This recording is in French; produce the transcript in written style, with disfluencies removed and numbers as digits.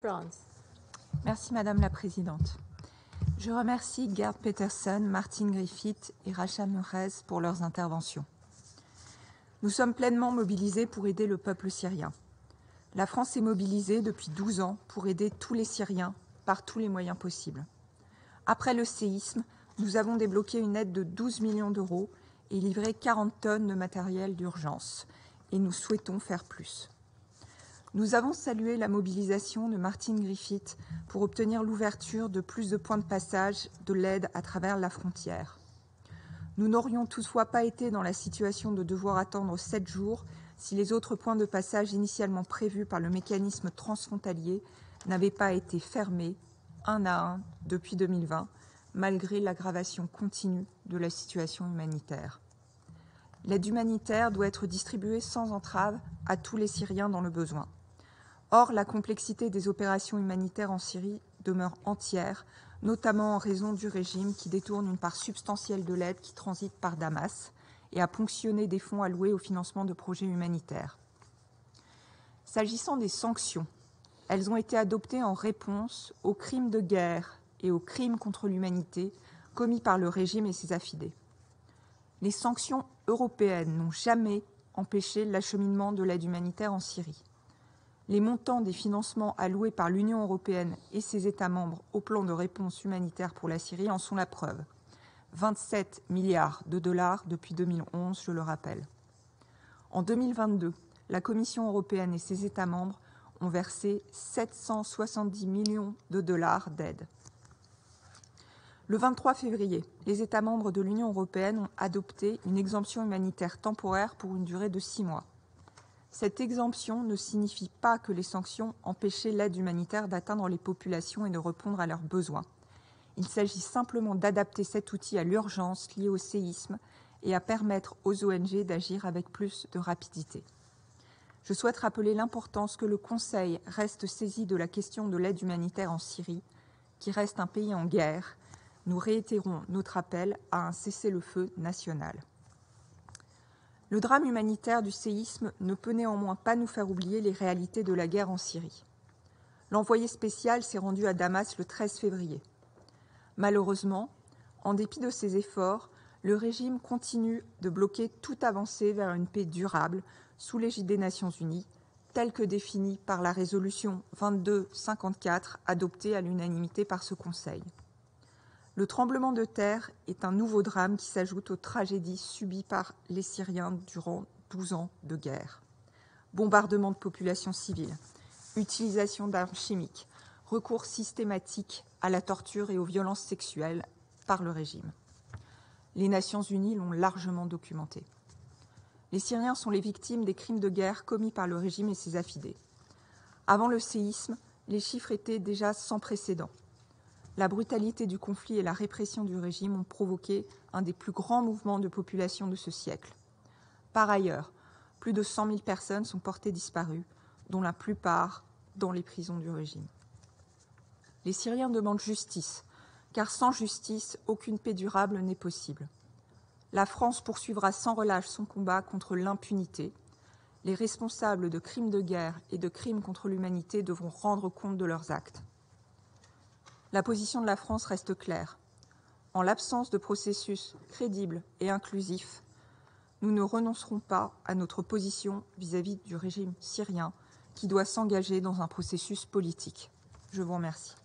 France. Merci Madame la Présidente. Je remercie Gerd Petersen, Martin Griffiths et Racha Meurez pour leurs interventions. Nous sommes pleinement mobilisés pour aider le peuple syrien. La France est mobilisée depuis 12 ans pour aider tous les Syriens par tous les moyens possibles. Après le séisme, nous avons débloqué une aide de 12 millions d'euros et livré 40 tonnes de matériel d'urgence. Et nous souhaitons faire plus. Nous avons salué la mobilisation de Martin Griffiths pour obtenir l'ouverture de plus de points de passage de l'aide à travers la frontière. Nous n'aurions toutefois pas été dans la situation de devoir attendre 7 jours si les autres points de passage initialement prévus par le mécanisme transfrontalier n'avaient pas été fermés un à un depuis 2020, malgré l'aggravation continue de la situation humanitaire. L'aide humanitaire doit être distribuée sans entrave à tous les Syriens dans le besoin. Or, la complexité des opérations humanitaires en Syrie demeure entière, notamment en raison du régime qui détourne une part substantielle de l'aide qui transite par Damas et a ponctionné des fonds alloués au financement de projets humanitaires. S'agissant des sanctions, elles ont été adoptées en réponse aux crimes de guerre et aux crimes contre l'humanité commis par le régime et ses affidés. Les sanctions européennes n'ont jamais empêché l'acheminement de l'aide humanitaire en Syrie. Les montants des financements alloués par l'Union européenne et ses États membres au plan de réponse humanitaire pour la Syrie en sont la preuve. 27 milliards de dollars depuis 2011, je le rappelle. En 2022, la Commission européenne et ses États membres ont versé 770 millions de dollars d'aide. Le 23 février, les États membres de l'Union européenne ont adopté une exemption humanitaire temporaire pour une durée de 6 mois. Cette exemption ne signifie pas que les sanctions empêchaient l'aide humanitaire d'atteindre les populations et de répondre à leurs besoins. Il s'agit simplement d'adapter cet outil à l'urgence liée au séisme et à permettre aux ONG d'agir avec plus de rapidité. Je souhaite rappeler l'importance que le Conseil reste saisi de la question de l'aide humanitaire en Syrie, qui reste un pays en guerre. Nous réitérons notre appel à un cessez-le-feu national. Le drame humanitaire du séisme ne peut néanmoins pas nous faire oublier les réalités de la guerre en Syrie. L'envoyé spécial s'est rendu à Damas le 13 février. Malheureusement, en dépit de ses efforts, le régime continue de bloquer toute avancée vers une paix durable sous l'égide des Nations Unies, telle que définie par la résolution 2254 adoptée à l'unanimité par ce Conseil. Le tremblement de terre est un nouveau drame qui s'ajoute aux tragédies subies par les Syriens durant 12 ans de guerre. Bombardement de populations civiles, utilisation d'armes chimiques, recours systématique à la torture et aux violences sexuelles par le régime. Les Nations Unies l'ont largement documenté. Les Syriens sont les victimes des crimes de guerre commis par le régime et ses affidés. Avant le séisme, les chiffres étaient déjà sans précédent. La brutalité du conflit et la répression du régime ont provoqué un des plus grands mouvements de population de ce siècle. Par ailleurs, plus de 100 000 personnes sont portées disparues, dont la plupart dans les prisons du régime. Les Syriens demandent justice, car sans justice, aucune paix durable n'est possible. La France poursuivra sans relâche son combat contre l'impunité. Les responsables de crimes de guerre et de crimes contre l'humanité devront rendre compte de leurs actes. La position de la France reste claire. En l'absence de processus crédible et inclusif, nous ne renoncerons pas à notre position vis-à-vis du régime syrien qui doit s'engager dans un processus politique. Je vous remercie.